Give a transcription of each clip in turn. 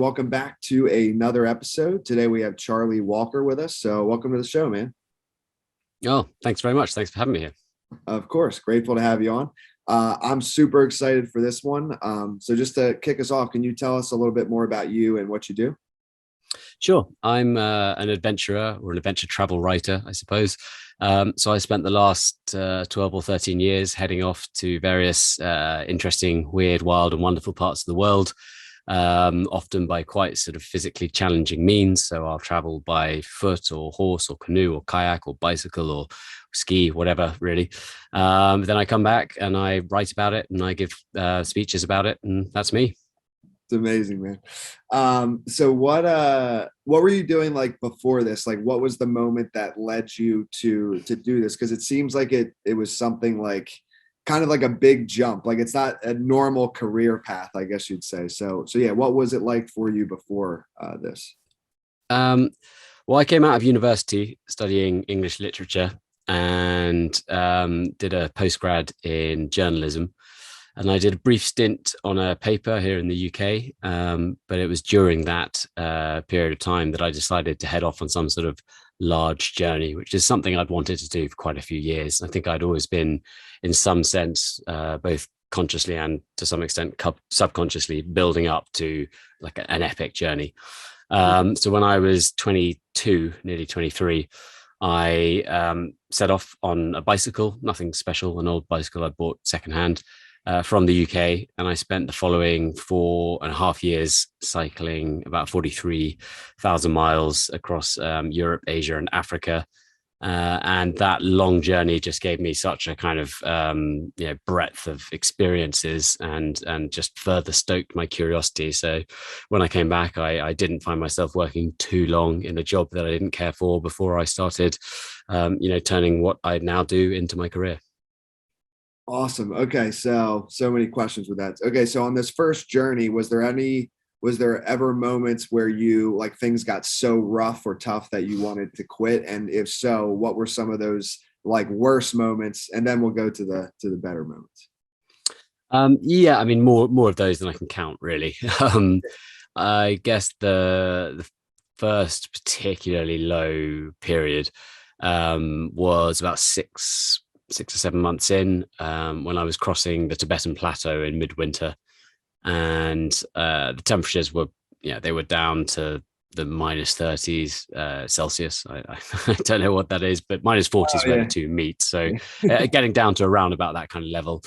welcome back to another episode. Today we have Charlie Walker with us. So welcome to the show, man. Oh, thanks very much. Thanks for having me here. Of course, grateful to have you on. I'm super excited for this one. So just to kick us off, can you tell us a little bit more about you and what you do? Sure. I'm an adventurer or an adventure travel writer, I suppose. So I spent the last 12 or 13 years heading off to various interesting, weird, wild, and wonderful parts of the world, often by quite sort of physically challenging means. So I'll travel by foot or horse or canoe or kayak or bicycle or ski, whatever, really. Then I come back and I write about it and I give speeches about it, and that's me. It's amazing, man. So what were you doing like before this? Like what was the moment that led you to do this? Because it seems like it was something like kind of like a big jump. Like it's not a normal career path, I guess you'd say. So yeah, what was it like for you before this? Well, I came out of university studying English literature and did a postgrad in journalism. And I did a brief stint on a paper here in the UK, but it was during that period of time that I decided to head off on some sort of large journey, which is something I'd wanted to do for quite a few years. I think I'd always been, in some sense, both consciously and to some extent subconsciously building up to like an epic journey. So when I was 22, nearly 23, I set off on a bicycle, nothing special, an old bicycle I bought secondhand. From the UK, and I spent the following 4.5 years cycling about 43,000 miles across Europe, Asia, and Africa. And that long journey just gave me such a kind of breadth of experiences and just further stoked my curiosity. So when I came back, I didn't find myself working too long in a job that I didn't care for before I started, turning what I now do into my career. Awesome. Okay. So many questions with that. Okay. So on this first journey, was there ever moments where you like things got so rough or tough that you wanted to quit? And if so, what were some of those like worst moments? And then we'll go to the better moments. Yeah, I mean, more of those than I can count, really. I guess the first particularly low period was about 6 or 7 months in, when I was crossing the Tibetan Plateau in midwinter, and the temperatures were, they were down to the -30s Celsius. I don't know what that is, but -40s where the two meet. So getting down to around about that kind of level.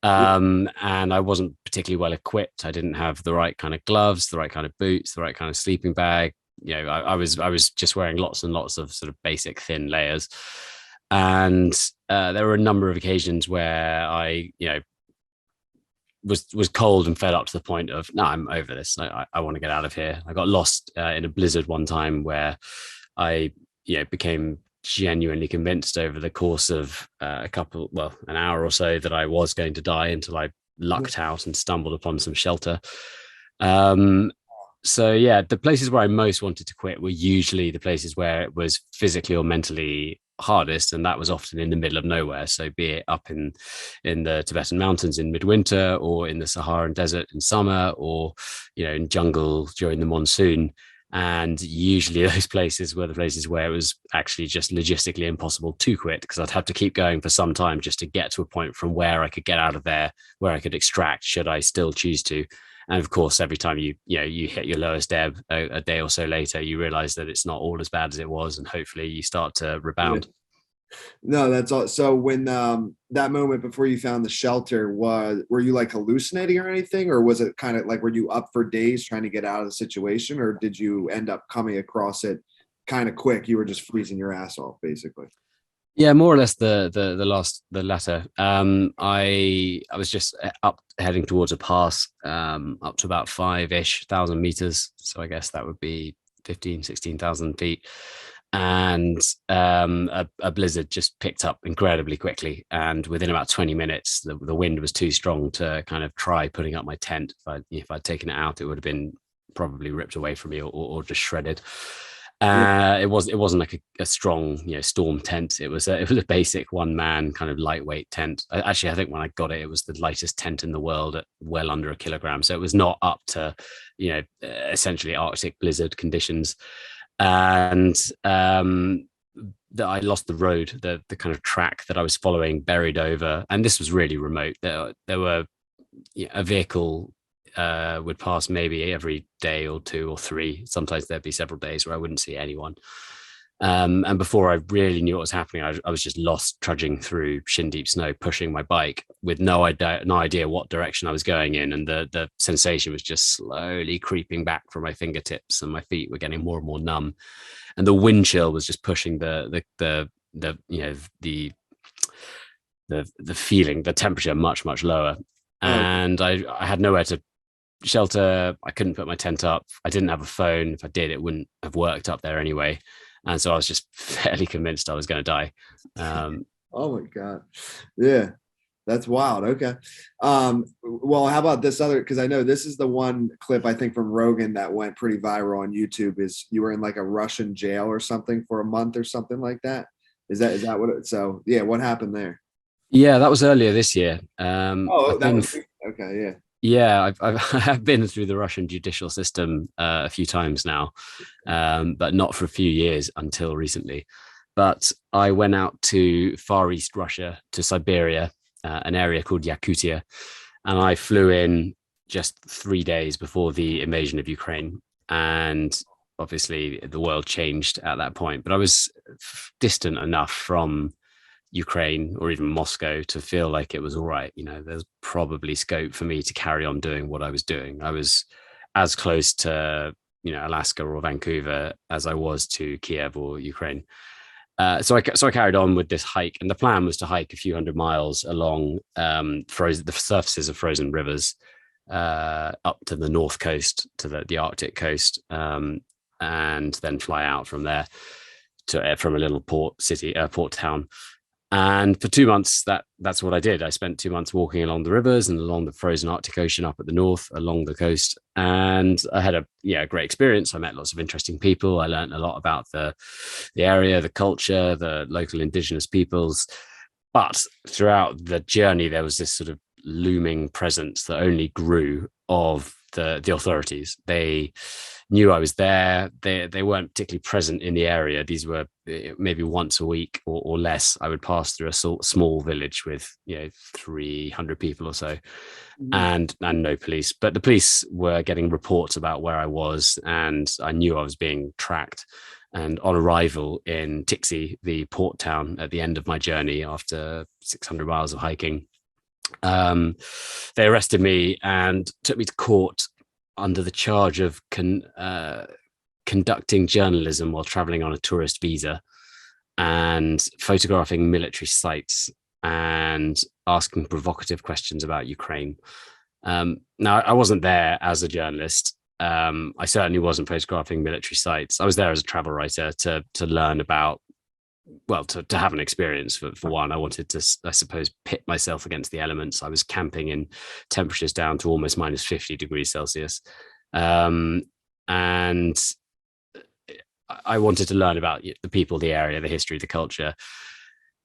And I wasn't particularly well equipped. I didn't have the right kind of gloves, the right kind of boots, the right kind of sleeping bag. I was just wearing lots and lots of sort of basic thin layers. And there were a number of occasions where I, was cold and fed up to the point of, no, I'm over this. I want to get out of here. I got lost in a blizzard one time where I, became genuinely convinced over the course of an hour or so that I was going to die until I lucked out and stumbled upon some shelter. So yeah, the places where I most wanted to quit were usually the places where it was physically or mentally hardest, and that was often in the middle of nowhere. So be it up in the Tibetan mountains in midwinter, or in the Saharan desert in summer, or in jungle during the monsoon. And usually those places were the places where it was actually just logistically impossible to quit, because I'd have to keep going for some time just to get to a point from where I could get out of there, where I could extract should I still choose to. And of course, every time you hit your lowest ebb a day or so later, you realize that it's not all as bad as it was, and hopefully you start to rebound. No, that's all. So when that moment before you found the shelter, were you like hallucinating or anything, or was it kind of like, were you up for days trying to get out of the situation, or did you end up coming across it kind of quick? You were just freezing your ass off, basically. Yeah, more or less the latter. I was just up heading towards a pass, up to about 5,000 meters. So I guess that would be 16,000 feet. And a blizzard just picked up incredibly quickly. And within about 20 minutes, the wind was too strong to kind of try putting up my tent. If I'd taken it out, it would have been probably ripped away from me or just shredded. Yeah. It wasn't like a strong, storm tent. It was a basic one man kind of lightweight tent. Actually, I think when I got it, it was the lightest tent in the world at well under a kilogram. So it was not up to, essentially Arctic blizzard conditions. And that I lost the road, the kind of track that I was following buried over, and this was really remote. There were a vehicle would pass maybe every day or two or three. Sometimes there'd be several days where I wouldn't see anyone. And before I really knew what was happening, I was just lost, trudging through shin deep snow, pushing my bike with no idea what direction I was going in. And the sensation was just slowly creeping back from my fingertips, and my feet were getting more and more numb. And the wind chill was just pushing the feeling, the temperature much lower. Oh, And I had nowhere to shelter. I couldn't put my tent up. I didn't have a phone. If I did, it wouldn't have worked up there anyway. And so I was just fairly convinced I was going to die. oh my God. Yeah. That's wild. Okay. Well, how about this other? Because I know this is the one clip I think from Rogan that went pretty viral on YouTube. Is you were in like a Russian jail or something for a month or something like that? Is that what? So yeah, what happened there? Yeah, that was earlier this year. Oh, I've that been, was okay. Yeah. yeah, I've been through the Russian judicial system a few times now, but not for a few years until recently. But I went out to Far East Russia, to Siberia, an area called Yakutia, and I flew in just 3 days before the invasion of Ukraine. And obviously, the world changed at that point. But I was distant enough from Ukraine or even Moscow to feel like it was all right. There's probably scope for me to carry on doing what I was doing. I was as close to, Alaska or Vancouver as I was to Kiev or Ukraine. So I carried on with this hike, and the plan was to hike a few hundred miles along the surfaces of frozen rivers up to the north coast, to the Arctic coast, and then fly out from there from a little port town. And for 2 months, that's what I did. I spent 2 months walking along the rivers and along the frozen Arctic Ocean up at the north, along the coast. And I had a great experience. I met lots of interesting people. I learned a lot about the area, the culture, the local indigenous peoples. But throughout the journey, there was this sort of looming presence that only grew of the authorities. They knew I was there. They weren't particularly present in the area. These were maybe once a week or less. I would pass through a small village with 300 people or so, Mhm. and no police. But the police were getting reports about where I was, and I knew I was being tracked. And on arrival in Tixi, the port town at the end of my journey after 600 miles of hiking, they arrested me and took me to court under the charge of conducting journalism while traveling on a tourist visa and photographing military sites and asking provocative questions about Ukraine. Now, I wasn't there as a journalist. I certainly wasn't photographing military sites. I was there as a travel writer to learn about, well, to have an experience. For one, I wanted to, I suppose, pit myself against the elements. I was camping in temperatures down to almost minus 50 degrees Celsius. And I wanted to learn about the people, the area, the history, the culture.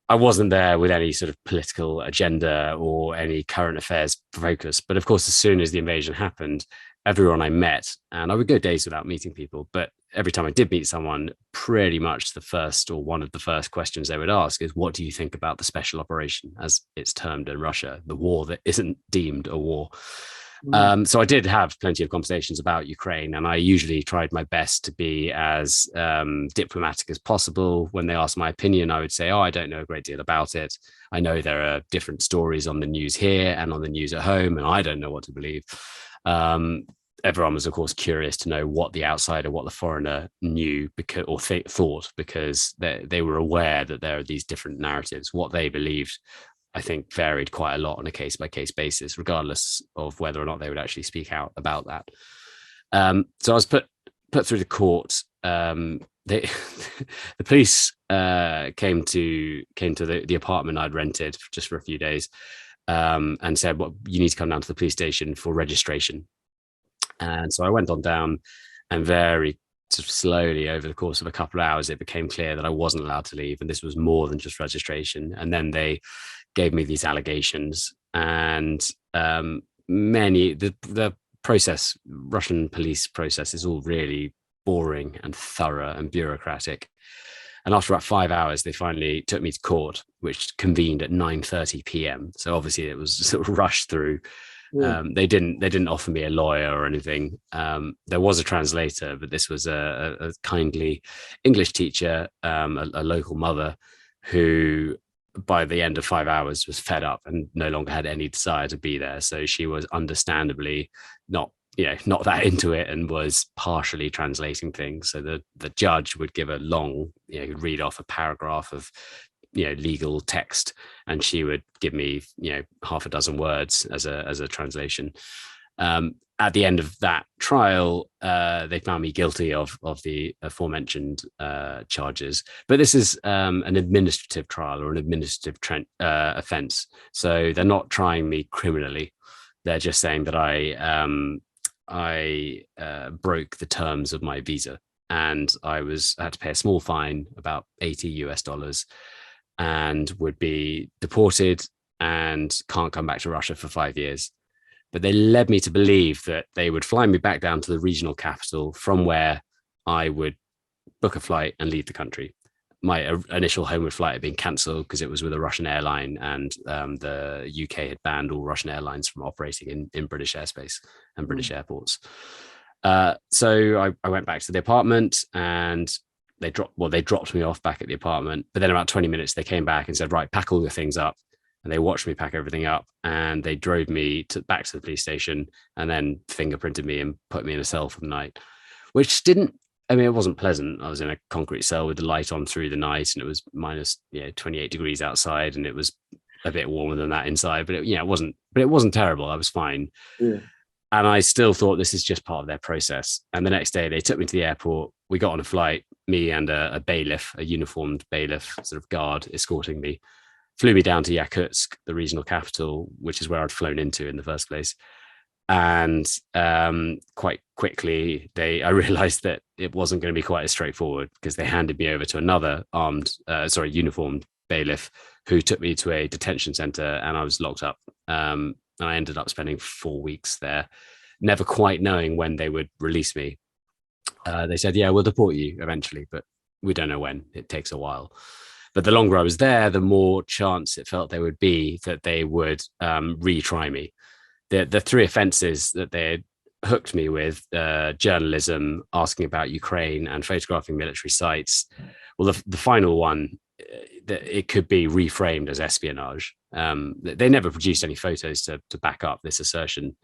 I wasn't there with any sort of political agenda or any current affairs focus. But of course, as soon as the invasion happened, everyone I met, and I would go days without meeting people, but every time I did meet someone, pretty much the first or one of the first questions they would ask is, what do you think about the special operation, as it's termed in Russia, the war that isn't deemed a war? Mhm. So I did have plenty of conversations about Ukraine, and I usually tried my best to be as diplomatic as possible. When they asked my opinion, I would say, "Oh, I don't know a great deal about it. I know there are different stories on the news here and on the news at home, and I don't know what to believe." Everyone was, of course, curious to know what the outsider, what the foreigner knew thought, because they were aware that there are these different narratives. What they believed, I think, varied quite a lot on a case by case basis, regardless of whether or not they would actually speak out about that. So I was put through the court. The police came to the apartment I'd rented just for a few days, and said, "Well, you need to come down to the police station for registration." And so I went on down, and very sort of slowly over the course of a couple of hours, it became clear that I wasn't allowed to leave, and this was more than just registration. And then they gave me these allegations, and the process, Russian police process, is all really boring and thorough and bureaucratic. And after about 5 hours, they finally took me to court, which convened at 9:30 p.m. So obviously it was sort of rushed through. Yeah. They didn't offer me a lawyer or anything. There was a translator, but this was a kindly English teacher, a local mother, who by the end of 5 hours was fed up and no longer had any desire to be there. So she was understandably not that into it, and was partially translating things. So the judge would give a long, read off a paragraph of legal text, and she would give me half a dozen words as a translation. At the end of that trial, they found me guilty of the aforementioned charges. But this is an administrative trial or an administrative offence. So they're not trying me criminally. They're just saying that I broke the terms of my visa, and I had to pay a small fine, about $80, and would be deported and can't come back to Russia for 5 years. But they led me to believe that they would fly me back down to the regional capital, from where I would book a flight and leave the country. My initial homeward flight had been cancelled because it was with a Russian airline, and the UK had banned all Russian airlines from operating in British airspace and British airports. So I went back to the apartment, and they dropped me off back at the apartment. But then about 20 minutes, they came back and said, right, pack all your things up. And they watched me pack everything up, and they drove me back to the police station, and then fingerprinted me and put me in a cell for the night, which it wasn't pleasant. I was in a concrete cell with the light on through the night, and it was minus 28 degrees outside, and it was a bit warmer than that inside, but it wasn't terrible. I was fine. Yeah. And I still thought, this is just part of their process. And the next day they took me to the airport. We got on a flight, me and a bailiff, a uniformed bailiff, sort of guard, escorting me, flew me down to Yakutsk, the regional capital, which is where I'd flown into in the first place. And quite quickly, I realized that it wasn't going to be quite as straightforward, because they handed me over to another uniformed bailiff, who took me to a detention center, and I was locked up. And I ended up spending 4 weeks there, never quite knowing when they would release me. They said, yeah, we'll deport you eventually, but we don't know when. It takes a while. But the longer I was there, the more chance it felt there would be that they would retry me. The three offences that they had hooked me with, journalism, asking about Ukraine, and photographing military sites. Well, the final one, it could be reframed as espionage. They never produced any photos to back up this assertion.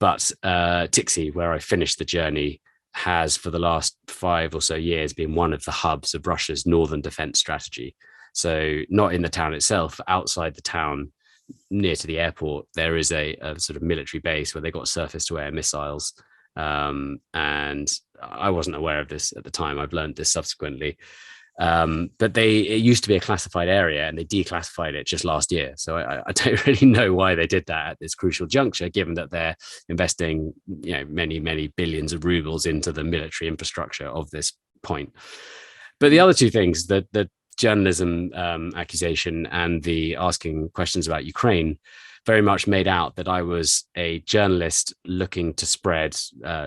But Tixi, where I finished the journey, has for the last 5 or so years been one of the hubs of Russia's northern defense strategy. So not in the town itself, outside the town, near to the airport, there is a sort of military base where they got surface-to-air missiles. And I wasn't aware of this at the time. I've learned this subsequently. But it used to be a classified area, and they declassified it just last year. So I don't really know why they did that at this crucial juncture, given that they're investing many, many billions of rubles into the military infrastructure of this point. But the other two things, the journalism accusation and the asking questions about Ukraine, very much made out that I was a journalist looking to spread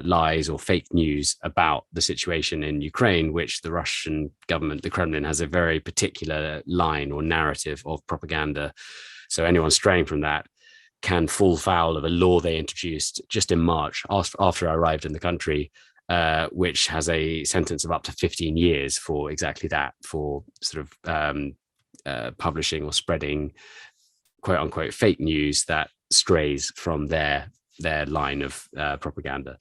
lies or fake news about the situation in Ukraine, which the Russian government, the Kremlin, has a very particular line or narrative of propaganda. So anyone straying from that can fall foul of a law they introduced just in March after I arrived in the country, which has a sentence of up to 15 years for exactly that, for sort of publishing or spreading quote unquote fake news that strays from their line of propaganda.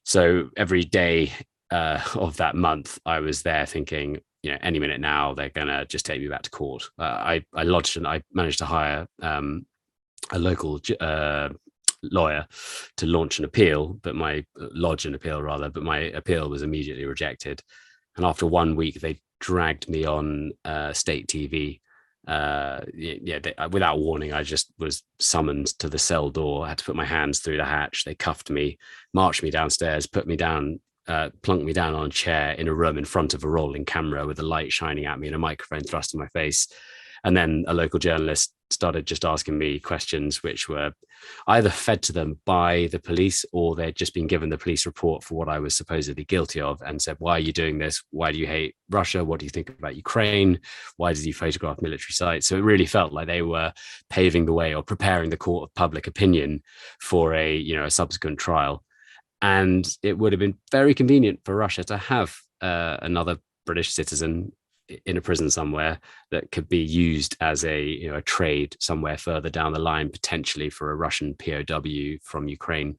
So every day of that month, I was there thinking, any minute now they're gonna just take me back to court. I managed to hire a local lawyer to launch an appeal, but my appeal was immediately rejected. And after 1 week, they dragged me on state TV. Without warning, I just was summoned to the cell door. I had to put my hands through the hatch. They cuffed me, marched me downstairs, put me down plunked me down on a chair in a room in front of a rolling camera with a light shining at me and a microphone thrust in my face. And then a local journalist started just asking me questions, which were either fed to them by the police or they'd just been given the police report for what I was supposedly guilty of and said, why are you doing this? Why do you hate Russia? What do you think about Ukraine? Why did you photograph military sites? So it really felt like they were paving the way or preparing the court of public opinion for a subsequent trial. And it would have been very convenient for Russia to have another British citizen in a prison somewhere that could be used as a trade somewhere further down the line, potentially for a Russian POW from Ukraine.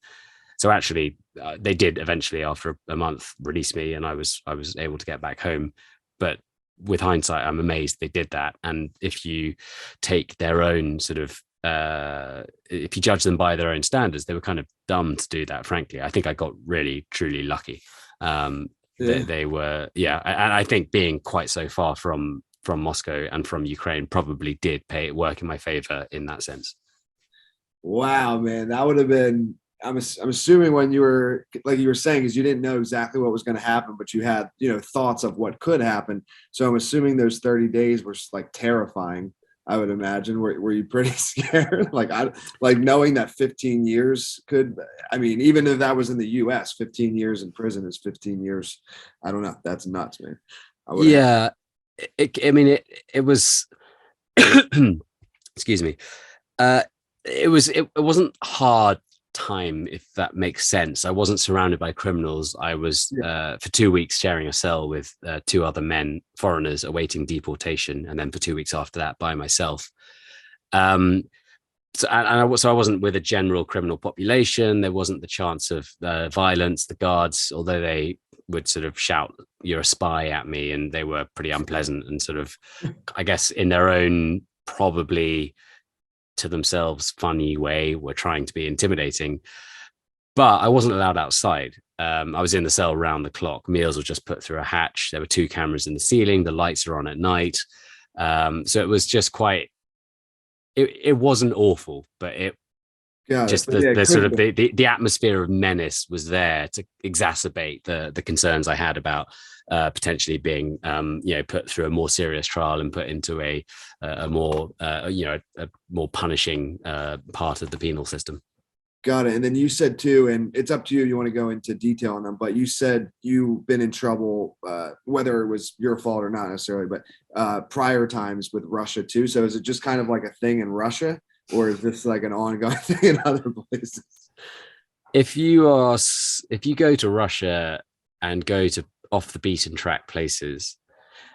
So actually, they did eventually, after a month, release me, and I was able to get back home. But with hindsight, I'm amazed they did that. And if you take their own sort of if you judge them by their own standards, they were kind of dumb to do that. Frankly, I think I got really truly lucky. They were, and I think being quite so far from Moscow and from Ukraine probably did work in my favor in that sense. Wow, man, that would have been. I'm assuming when you were, like you were saying, is you didn't know exactly what was going to happen, but you had thoughts of what could happen. So I'm assuming those 30 days were like terrifying. I would imagine. Were you pretty scared? like knowing that 15 years could, I mean, even if that was in the US, 15 years in prison is 15 years. I don't know. That's nuts, man. It was, excuse me. It wasn't hard time, if that makes sense. I wasn't surrounded by criminals. I was for 2 weeks sharing a cell with two other men, foreigners awaiting deportation, and then for 2 weeks after that by myself. So I wasn't with a general criminal population. There wasn't the chance of violence. The guards, although they would sort of shout, "You're a spy" at me, and they were pretty unpleasant and sort of, I guess, in their own probably to themselves funny way, were trying to be intimidating. But I wasn't allowed outside. I was in the cell round the clock. Meals were just put through a hatch. There were 2 cameras in the ceiling. The lights are on at night. So it was just quite, it wasn't awful, but it just the sort of the atmosphere of menace was there to exacerbate the concerns I had about potentially being put through a more serious trial and put into a more punishing part of the penal system. Got it. And then you said too, and it's up to you, you want to go into detail on them, but you said you've been in trouble, whether it was your fault or not necessarily, but prior times with Russia too. So is it just kind of like a thing in Russia, or is this like an ongoing thing in other places? If you go to Russia and go to off the beaten track places,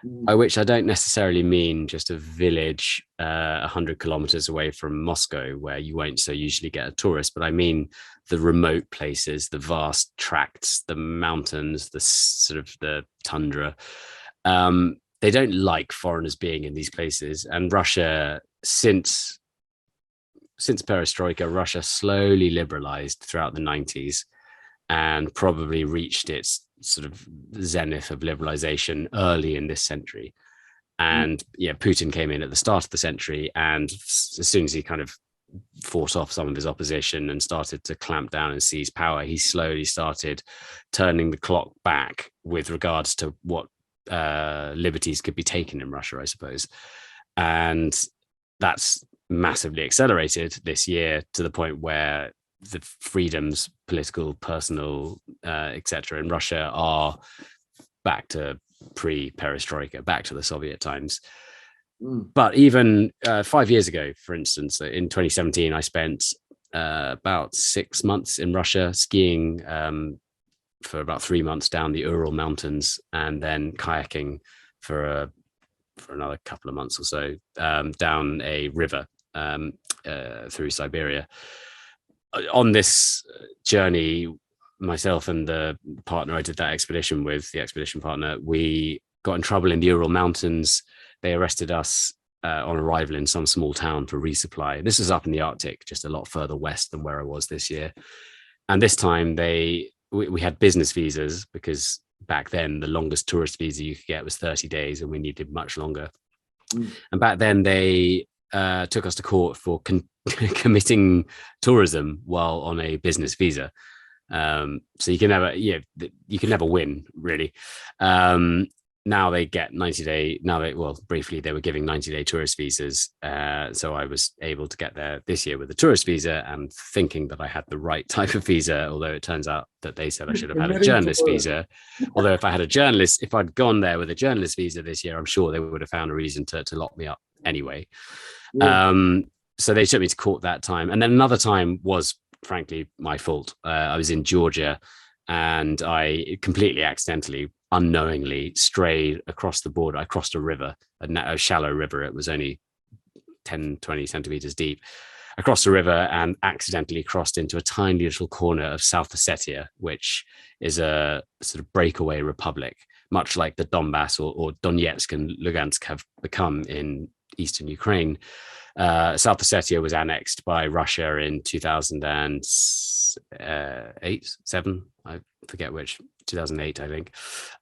by which I don't necessarily mean just a village 100 kilometers away from Moscow where you won't so usually get a tourist, but I mean the remote places, the vast tracts, the mountains, the sort of the tundra. They don't like foreigners being in these places. And Russia, since perestroika, Russia slowly liberalized throughout the 90s and probably reached its sort of zenith of liberalization early in this century. And Putin came in at the start of the century, and as soon as he kind of fought off some of his opposition and started to clamp down and seize power, he slowly started turning the clock back with regards to what liberties could be taken in Russia, I suppose. And that's massively accelerated this year to the point where the freedoms, political, personal, etc., in Russia are back to pre-perestroika, back to the Soviet times. But even 5 years ago, for instance, in 2017, I spent about 6 months in Russia skiing for about 3 months down the Ural Mountains, and then kayaking for another couple of months or so down a river through Siberia. On this journey, myself and the partner I did that expedition with, the expedition partner, we got in trouble in the Ural Mountains. They arrested us on arrival in some small town for resupply. This is up in the Arctic, just a lot further west than where I was this year. And this time we had business visas, because back then the longest tourist visa you could get was 30 days and we needed much longer. And back then they took us to court for committing tourism while on a business visa. So you can never, you can never win really. Now they get 90-day. Now well, briefly they were giving 90-day tourist visas. So I was able to get there this year with a tourist visa and thinking that I had the right type of visa, although it turns out that they said I should have had a Committing journalist tourism. visa. Although if I'd gone there with a journalist visa this year, I'm sure they would have found a reason to lock me up anyway. Yeah. So they took me to court that time. And then another time was frankly my fault. I was in Georgia and I completely accidentally, unknowingly strayed across the border. I crossed a river, a shallow river. It was only 10, 20 centimeters deep. I crossed the river and accidentally crossed into a tiny little corner of South Ossetia, which is a sort of breakaway republic, much like the Donbass or Donetsk and Lugansk have become in eastern Ukraine. South Ossetia was annexed by Russia in 2008, 7, I forget which, 2008, I think,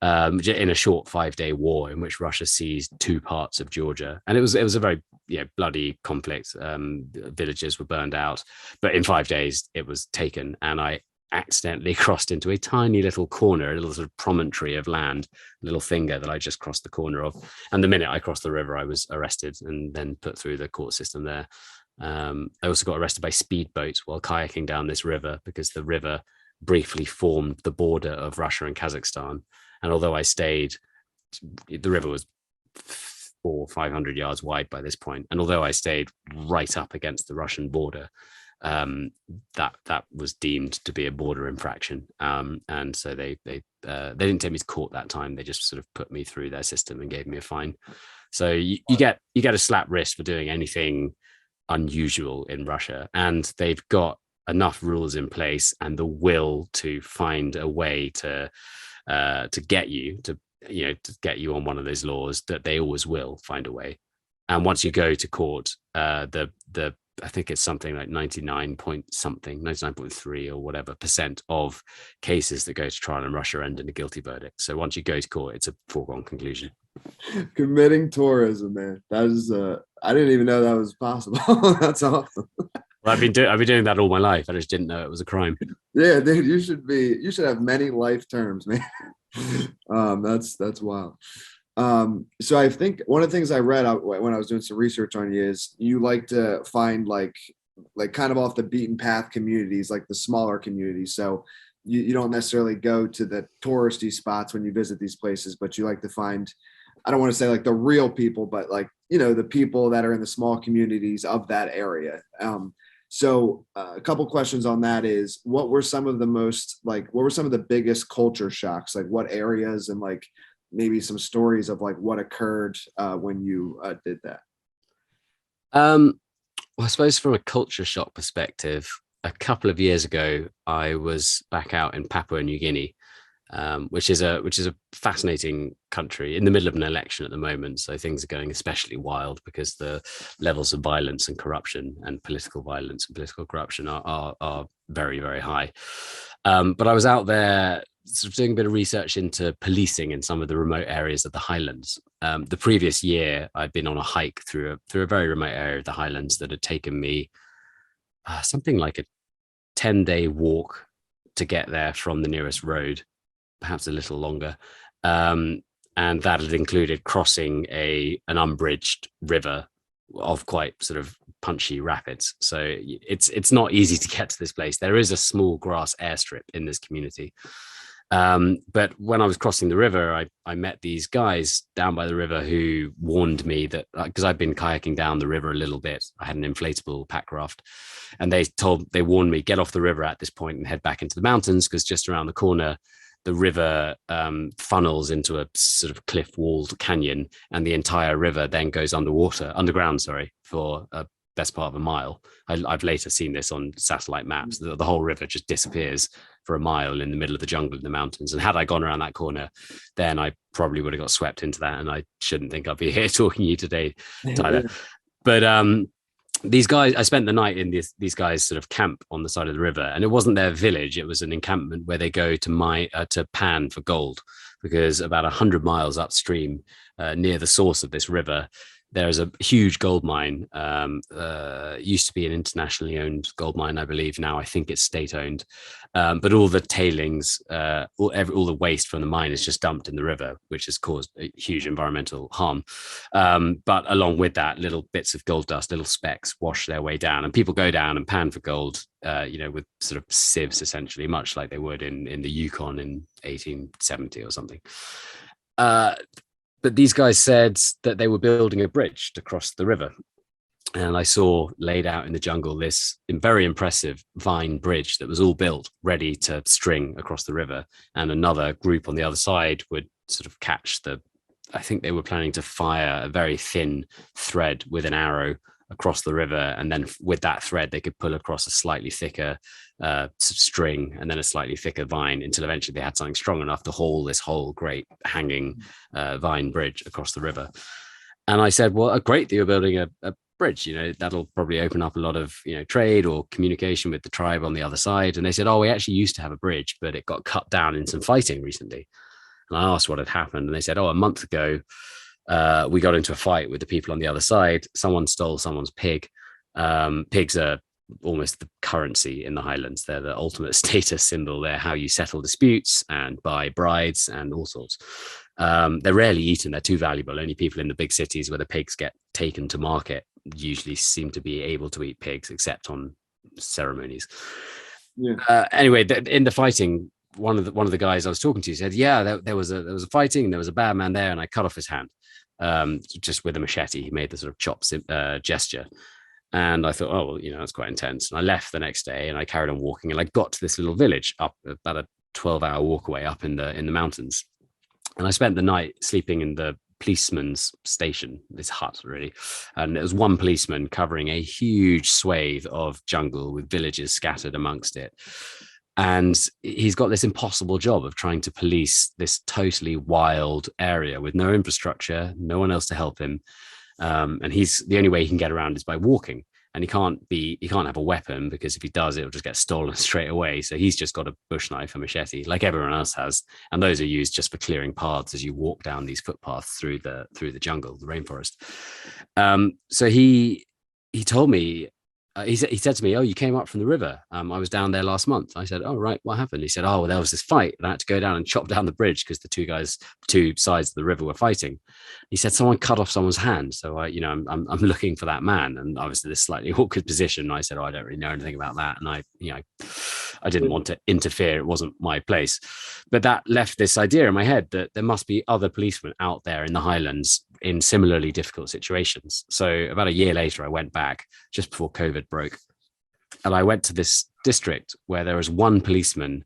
in a short 5-day war in which Russia seized 2 parts of Georgia. And it was a very bloody conflict. Villages were burned out, but in 5 days it was taken. And I accidentally crossed into a tiny little corner, a little sort of promontory of land, a little finger that I just crossed the corner of. And the minute I crossed the river, I was arrested and then put through the court system there. I also got arrested by speedboats while kayaking down this river because the river briefly formed the border of Russia and Kazakhstan. And although I stayed, the river was 400 or 500 yards wide by this point. And although I stayed right up against the Russian border, that was deemed to be a border infraction, and so they didn't take me to court that time. They just sort of put me through their system and gave me a fine. So you get a slap wrist for doing anything unusual in Russia, and they've got enough rules in place and the will to find a way to get you to get you on one of those laws that they always will find a way. And once you go to court, the I think it's something like 99.3 or whatever percent of cases that go to trial in Russia end in a guilty verdict. So once you go to court, it's a foregone conclusion. Committing tourism, man. That is I didn't even know that was possible. That's awesome. Well, I've been doing that all my life. I just didn't know it was a crime. Yeah, dude, you should have many life terms, man. That's wild. So I think one of the things I read when I was doing some research on you is you like to find like kind of off the beaten path communities, like the smaller communities. So you don't necessarily go to the touristy spots when you visit these places, but you like to find, I don't want to say like the real people, but like, the people that are in the small communities of that area. So a couple questions on that is, what were some of the biggest culture shocks? Like what areas, and like maybe some stories of like what occurred when you did that? Well, I suppose from a culture shock perspective, a couple of years ago, I was back out in Papua New Guinea, which is a fascinating country in the middle of an election at the moment. So things are going especially wild because the levels of violence and corruption and political violence and political corruption are very, very high. But I was out there sort of doing a bit of research into policing in some of the remote areas of the highlands. The previous year, I'd been on a hike through a very remote area of the highlands that had taken me something like a 10-day walk to get there from the nearest road, perhaps a little longer. And that had included crossing an unbridged river of quite sort of punchy rapids. So it's not easy to get to this place. There is a small grass airstrip in this community. But when I was crossing the river, I met these guys down by the river who warned me that, because I'd been kayaking down the river a little bit, I had an inflatable pack raft, and they warned me, get off the river at this point and head back into the mountains, because just around the corner, the river funnels into a sort of cliff-walled canyon, and the entire river then goes underground, for a best part of a mile. I've later seen this on satellite maps. The whole river just disappears for a mile in the middle of the jungle in the mountains. And had I gone around that corner, then I probably would have got swept into that. And I shouldn't think I'd be here talking to you today, Tyler. But these guys, I spent the night in these guys' sort of camp on the side of the river, and it wasn't their village. It was an encampment where they go to pan for gold, because about 100 miles upstream, near the source of this river, there's a huge gold mine. Used to be an internationally owned gold mine, I believe. Now I think it's state owned. But all the tailings, all the waste from the mine is just dumped in the river, which has caused a huge environmental harm. But along with that, little bits of gold dust, little specks, wash their way down, and people go down and pan for gold. With sort of sieves, essentially, much like they would in the Yukon in 1870 or something. But these guys said that they were building a bridge to cross the river. And I saw laid out in the jungle this very impressive vine bridge that was all built, ready to string across the river. And another group on the other side would sort of catch I think they were planning to fire a very thin thread with an arrow across the river, and then with that thread they could pull across a slightly thicker string and then a slightly thicker vine until eventually they had something strong enough to haul this whole great hanging vine bridge across the river. And I said, well, great that you're building a bridge, that'll probably open up a lot of trade or communication with the tribe on the other side. And they said, oh, we actually used to have a bridge, but it got cut down in some fighting recently. And I asked what had happened, and they said, oh, a month ago we got into a fight with the people on the other side. Someone stole someone's pig. Pigs are almost the currency in the Highlands. They're the ultimate status symbol. They're how you settle disputes and buy brides and all sorts. They're rarely eaten. They're too valuable. Only people in the big cities where the pigs get taken to market usually seem to be able to eat pigs, except on ceremonies. Yeah. Anyway, in the fighting, one of the guys I was talking to said, yeah, there was a fighting, and there was a bad man there, and I cut off his hand. Just with a machete. He made the sort of chop gesture. And I thought, oh, well, that's quite intense. And I left the next day and I carried on walking, and I got to this little village up about a 12-hour walk away up in the mountains. And I spent the night sleeping in the policeman's station, this hut really. And there was one policeman covering a huge swathe of jungle with villages scattered amongst it. And he's got this impossible job of trying to police this totally wild area with no infrastructure, no one else to help him. And the only way he can get around is by walking. And he can't have a weapon, because if he does, it'll just get stolen straight away. So he's just got a bush knife, a machete, like everyone else has. And those are used just for clearing paths as you walk down these footpaths through the jungle, the rainforest. So he told me, he said to me, oh, you came up from the river. I was down there last month. I said, oh, right. What happened? He said, oh, well, there was this fight, and I had to go down and chop down the bridge because the two sides of the river were fighting. He said, someone cut off someone's hand. So I'm looking for that man. And obviously this slightly awkward position. I said, oh, I don't really know anything about that. And I didn't want to interfere. It wasn't my place. But that left this idea in my head that there must be other policemen out there in the Highlands in similarly difficult situations. So about a year later, I went back just before COVID broke, and I went to this district where there was one policeman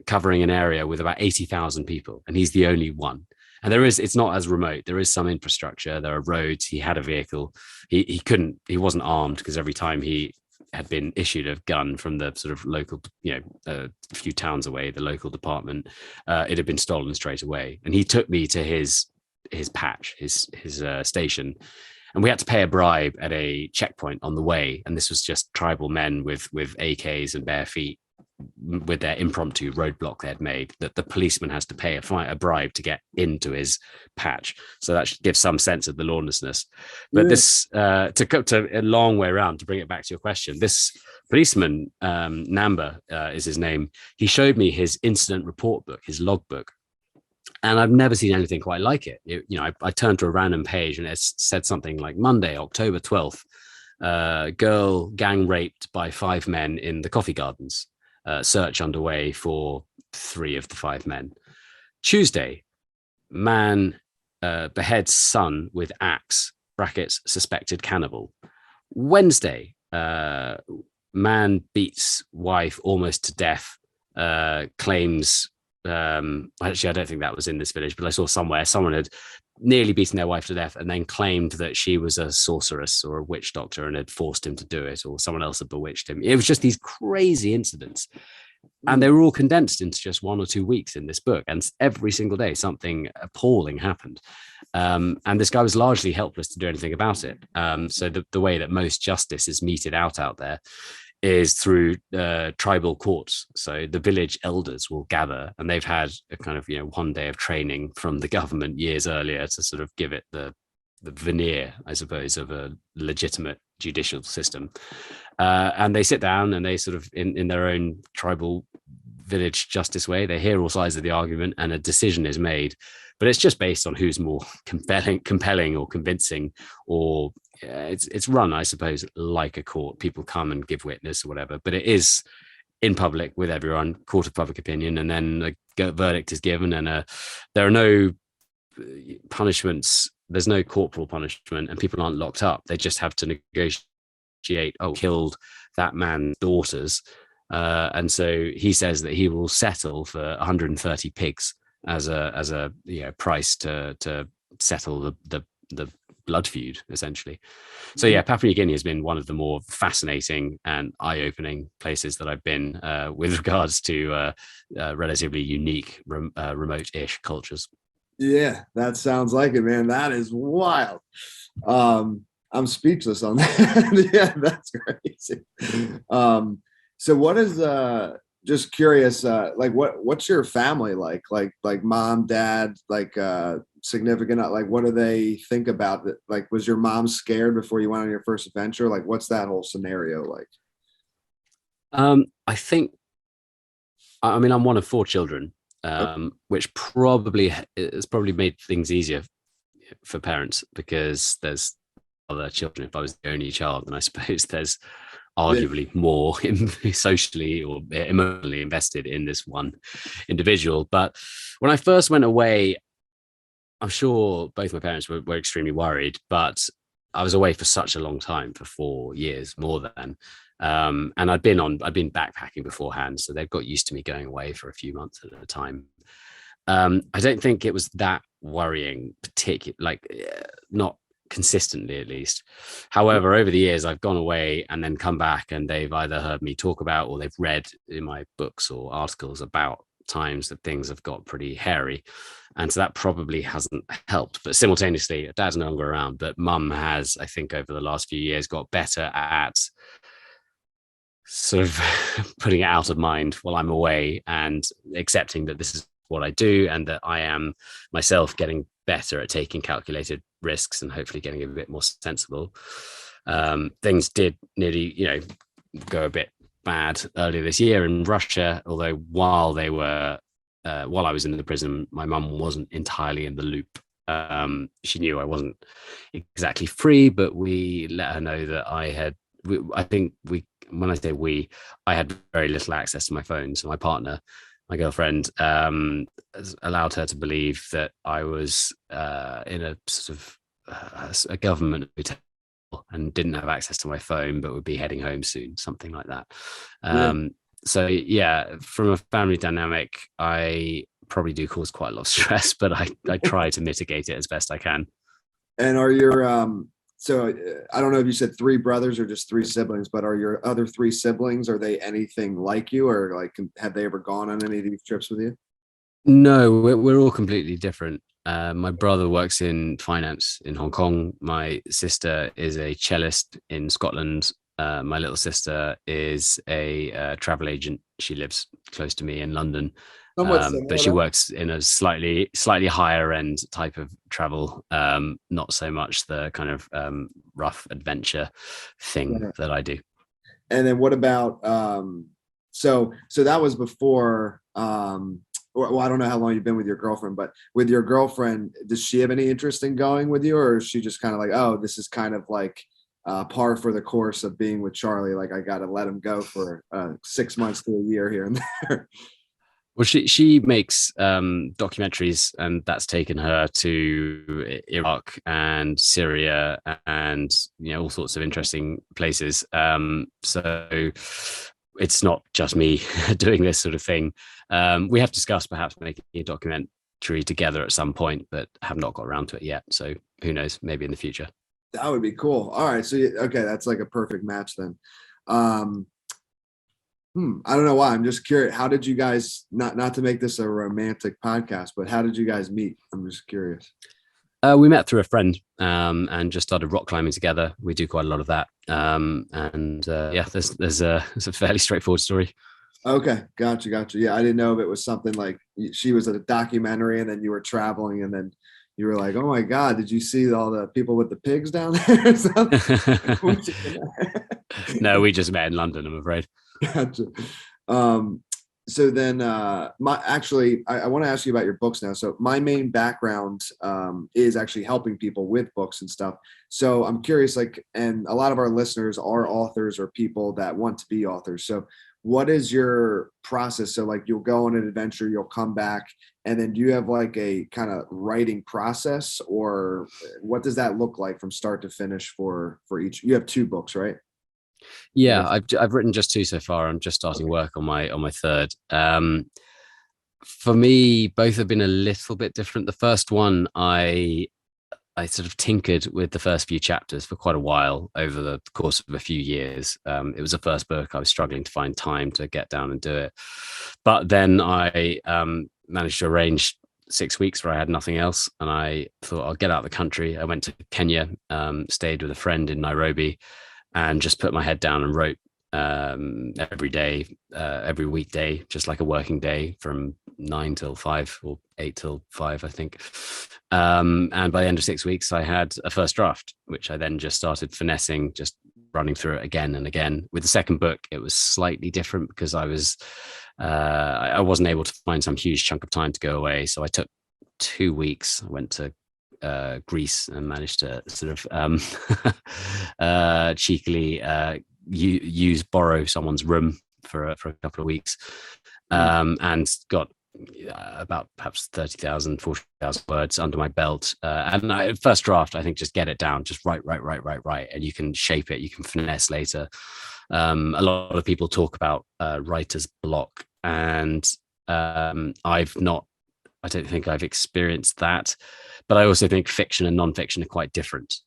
covering an area with about 80,000 people, and he's the only one. And it's not as remote. There is some infrastructure. There are roads. He had a vehicle. He wasn't armed, because every time he had been issued a gun from the sort of local, a few towns away, the local department, it had been stolen straight away. And he took me to his patch, his station, and we had to pay a bribe at a checkpoint on the way. And this was just tribal men with AKs and bare feet, with their impromptu roadblock they had made, that the policeman has to pay a bribe to get into his patch. So that should give some sense of the lawlessness. But this, to go to a long way around, to bring it back to your question, this policeman, Namba is his name. He showed me his incident report book, his logbook. And I've never seen anything quite like it. I turned to a random page, and it said something like Monday, October 12th, girl gang raped by 5 men in the coffee gardens. Search underway for 3 of the 5 men. Tuesday, man beheads son with axe, brackets, suspected cannibal. Wednesday, man beats wife almost to death, claims, actually, I don't think that was in this village, but I saw somewhere someone had nearly beaten their wife to death and then claimed that she was a sorceress or a witch doctor and had forced him to do it, or someone else had bewitched him. It was just these crazy incidents, and they were all condensed into just 1 or 2 weeks in this book, and every single day something appalling happened, and this guy was largely helpless to do anything about it. So the way that most justice is meted out there is through tribal courts. So the village elders will gather, and they've had a kind of 1 day of training from the government years earlier to sort of give it the the veneer, I suppose, of a legitimate judicial system. And they sit down and they sort of, in their own tribal village justice way, they hear all sides of the argument and a decision is made. But it's just based on who's more compelling or convincing, or it's run, I suppose, like a court. People come and give witness or whatever, but it is in public with everyone, court of public opinion, and then a verdict is given, and there are no punishments. There's no corporal punishment, and people aren't locked up. They just have to negotiate. Oh, killed that man's daughters, and so he says that he will settle for 130 pigs as a price to settle the blood feud, essentially. So yeah, Papua New Guinea has been one of the more fascinating and eye-opening places that I've been with regards to relatively unique, remote-ish cultures. Yeah, that sounds like it, man. That is wild. I'm speechless on that. Yeah, that's crazy. So what is just curious, like what's your family like? Like mom, dad, like significant, like what do they think about it? Like, was your mom scared before you went on your first adventure? Like, what's that whole scenario like? I think, I mean, I'm one of 4 children, which probably has probably made things easier for parents, because there's other children. If I was the only child, then I suppose there's arguably more socially or emotionally invested in this one individual. But when I first went away, I'm sure both my parents were extremely worried, but I was away for such a long time, for 4 years, more than. And I'd been backpacking beforehand, so they've got used to me going away for a few months at a time. I don't think it was that worrying, not consistently, at least. However, over the years, I've gone away and then come back, and they've either heard me talk about, or they've read in my books or articles about times that things have got pretty hairy. And so that probably hasn't helped. But simultaneously, dad's no longer around, but mum has, I think, over the last few years, got better at sort of putting it out of mind while I'm away, and accepting that this is what I do, and that I am myself getting better at taking calculated risks and hopefully getting a bit more sensible. Things did nearly, go a bit bad earlier this year in Russia, although while I was in the prison, my mum wasn't entirely in the loop. She knew I wasn't exactly free, but we let her know that when I say we, I had very little access to my phone. So my partner, my girlfriend, allowed her to believe that I was in a sort of a government hotel and didn't have access to my phone, but would be heading home soon, something like that. So yeah, from a family dynamic, I probably do cause quite a lot of stress, but I try to mitigate it as best I can. And are your so I don't know if you said 3 brothers or just 3 siblings, but are your other 3 siblings, are they anything like you, or like have they ever gone on any of these trips with you? No, we're all completely different. My brother works in finance in Hong Kong. My sister is a cellist in Scotland. My little sister is a travel agent. She lives close to me in London, but she works in a slightly higher end type of travel, not so much the kind of rough adventure thing that I do. And then what about so that was before well, I don't know how long you've been with your girlfriend, but with your girlfriend, does she have any interest in going with you, or is she just kind of like, oh, this is kind of like par for the course of being with Charlie, like I got to let him go for 6 months to a year here and there? Well, she makes documentaries, and that's taken her to Iraq and Syria and all sorts of interesting places. So it's not just me doing this sort of thing. We have discussed perhaps making a documentary together at some point, but have not got around to it yet. So who knows? Maybe in the future. That would be cool. All right, so okay, that's like a perfect match then. I don't know why. I'm just curious. How did you guys, not to make this a romantic podcast, but how did you guys meet? I'm just curious. We met through a friend and just started rock climbing together. We do quite a lot of that. Yeah, there's a fairly straightforward story. Okay, gotcha. Yeah, I didn't know if it was something like she was at a documentary and then you were traveling and then You were like, oh my God, did you see all the people with the pigs down there or something? No, we just met in London, I'm afraid. Gotcha. Um, so then my actually I want to ask you about your books now. So my main background is actually helping people with books and stuff. So I'm curious, like, and a lot of our listeners are authors or people that want to be authors. So what is your process? So like you'll go on an adventure, you'll come back, and then do you have like a kind of writing process, or what does that look like from start to finish for each? You have two books, right? Yeah, I've written just two so far. I'm just starting work on my third. For me, both have been a little bit different. The first one, I sort of tinkered with the first few chapters for quite a while over the course of a few years. It was the first book. I was struggling to find time to get down and do it. But then I managed to arrange 6 weeks where I had nothing else. And I thought I'll get out of the country. I went to Kenya, stayed with a friend in Nairobi, and just put my head down and wrote every day, every weekday, just like a working day from 9 till 5 or 8 till 5, I think. And by the end of 6 weeks, I had a first draft, which I then just started finessing, just running through it again and again. With the second book, it was slightly different because I wasn't able to find some huge chunk of time to go away. So I took 2 weeks. I went to Greece and managed to sort of cheekily borrow someone's room for a couple of weeks, and got about perhaps 30,000, 40,000 words under my belt. And first draft, I think just get it down, just write, and you can shape it, you can finesse later. A lot of people talk about writer's block, and I don't think I've experienced that, but I also think fiction and nonfiction are quite different.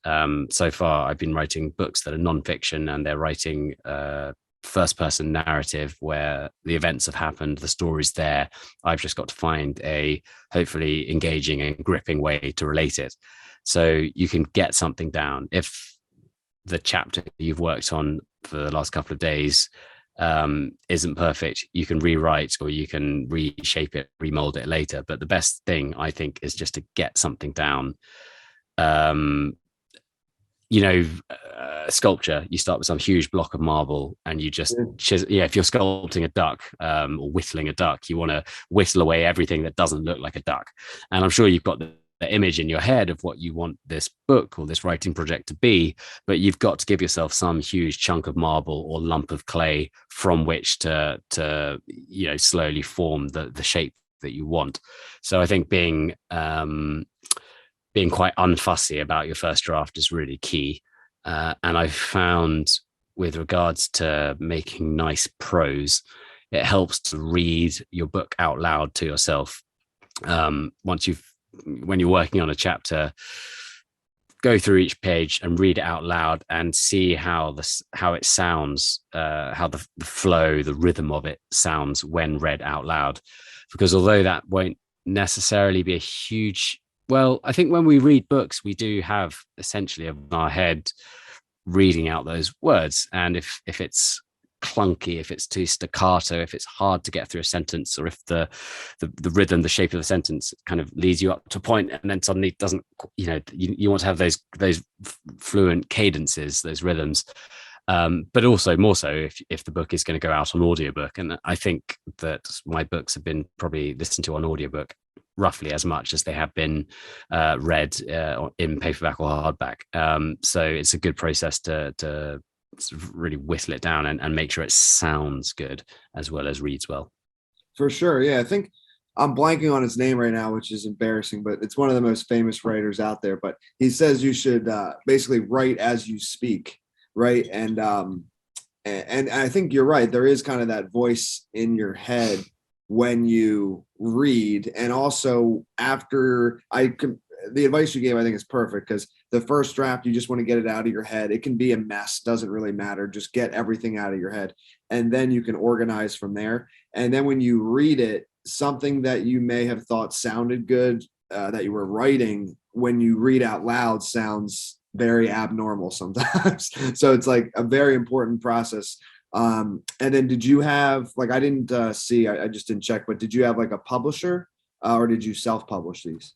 So far, I've been writing books that are nonfiction, and they're writing first-person narrative where the events have happened, the story's there. I've just got to find a hopefully engaging and gripping way to relate it. So you can get something down. If the chapter you've worked on for the last couple of days isn't perfect, you can rewrite or you can reshape it, remold it later. But the best thing, I think, is just to get something down. Sculpture, you start with some huge block of marble and you just if you're sculpting a duck or whittling a duck, you want to whittle away everything that doesn't look like a duck. And I'm sure you've got the image in your head of what you want this book or this writing project to be, but you've got to give yourself some huge chunk of marble or lump of clay from which to slowly form the shape that you want. So I think being quite unfussy about your first draft is really key. And I've found with regards to making nice prose, it helps to read your book out loud to yourself. When you're working on a chapter, go through each page and read it out loud and see how it sounds, how the flow, the rhythm of it sounds when read out loud. Because although that won't necessarily be a huge, well, I think when we read books, we do have essentially in our head reading out those words. And if it's clunky, if it's too staccato, if it's hard to get through a sentence, or if the rhythm, the shape of the sentence kind of leads you up to a point and then suddenly doesn't, you want to have those fluent cadences, those rhythms. But also more so if the book is going to go out on audiobook. And I think that my books have been probably listened to on audiobook roughly as much as they have been read in paperback or hardback. So it's a good process to sort of really whittle it down and make sure it sounds good as well as reads well. For sure. Yeah. I think I'm blanking on his name right now, which is embarrassing, but it's one of the most famous writers out there. But he says you should basically write as you speak. Right. And I think you're right. There is kind of that voice in your head when you read. And also the advice you gave, I think, is perfect, because the first draft, you just want to get it out of your head. It can be a mess, doesn't really matter. Just get everything out of your head. And then you can organize from there. And then when you read it, something that you may have thought sounded good, that you were writing, when you read out loud sounds very abnormal sometimes. So it's like a very important process. And then did you have, like, I didn't see, I just didn't check, but did you have like a publisher or did you self-publish these?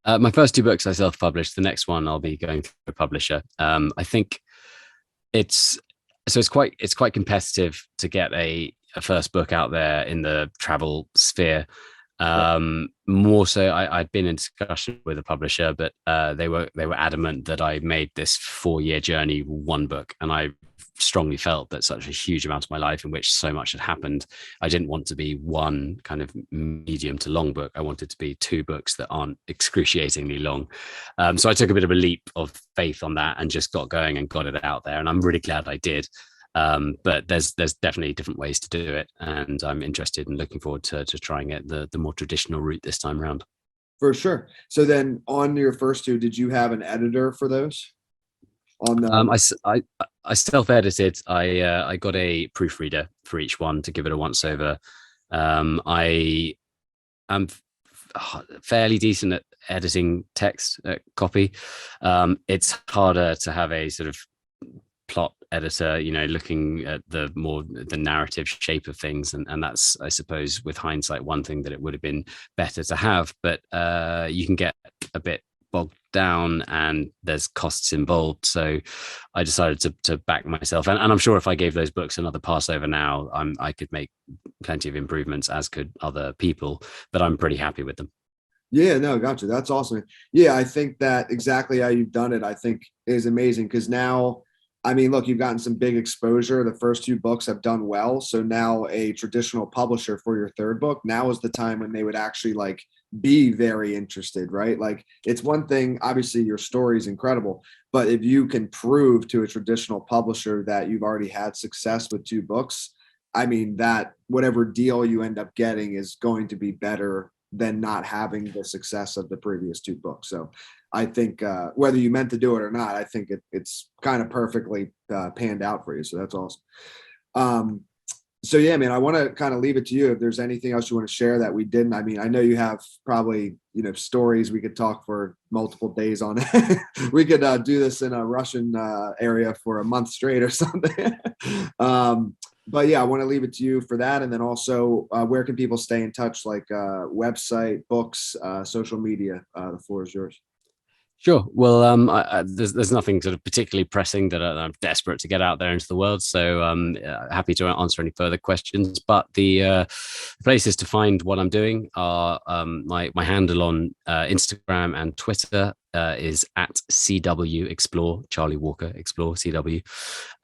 My first two books I self-published. The next one I'll be going through a publisher. I think it's it's quite competitive to get a first book out there in the travel sphere. More so, I'd been in discussion with a publisher, but they were adamant that I made this 4 year journey one book, and I strongly felt that such a huge amount of my life in which so much had happened, I didn't want to be one kind of medium to long book. I wanted to be two books that aren't excruciatingly long. So I took a bit of a leap of faith on that and just got going and got it out there, and I'm really glad I did. But there's definitely different ways to do it, and I'm interested and looking forward to trying it the more traditional route this time around. For sure. So then on your first two, did you have an editor for those? On I self-edited. I got a proofreader for each one to give it a once over. I am fairly decent at editing text copy. It's harder to have a sort of plot editor, looking at the narrative shape of things, and that's, I suppose, with hindsight, one thing that it would have been better to have. But you can get a bit bogged down and there's costs involved, so I decided to back myself, and I'm sure if I gave those books another pass over now, I could make plenty of improvements, as could other people, but I'm pretty happy with them. Yeah, no, gotcha. That's awesome. Yeah, I think that exactly how you've done it, I think, is amazing, because now, I mean, look, you've gotten some big exposure. The first two books have done well. So now a traditional publisher for your third book, now is the time when they would actually like be very interested, right? Like, it's one thing, obviously your story is incredible, but if you can prove to a traditional publisher that you've already had success with two books, I mean, that whatever deal you end up getting is going to be better than not having the success of the previous two books. So I think whether you meant to do it or not, I think it's kind of perfectly panned out for you. So that's awesome. So yeah, man, I want to kind of leave it to you. If there's anything else you want to share that we didn't, I mean, I know you have probably, stories we could talk for multiple days on. We could do this in a Russian area for a month straight or something. But yeah, I want to leave it to you for that. And then also, where can people stay in touch? Like website, books, social media. The floor is yours. Sure. Well, there's nothing sort of particularly pressing that I'm desperate to get out there into the world. So happy to answer any further questions. But the places to find what I'm doing are my handle on Instagram and Twitter is at CW Explore, Charlie Walker Explore, CW.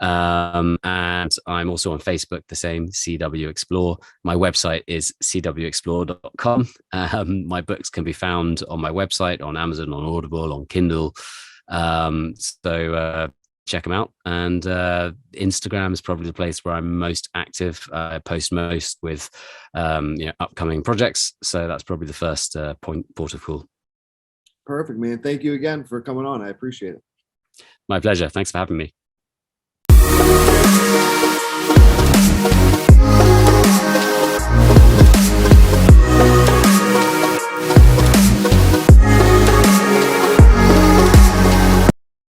And I'm also on Facebook, the same, CW Explore. My website is cwexplore.com. My books can be found on my website, on Amazon, on Audible, on Kindle. So check them out. And Instagram is probably the place where I'm most active. I post most with upcoming projects. So that's probably the first port of call. Perfect, man. Thank you again for coming on. I appreciate it. My pleasure. Thanks for having me.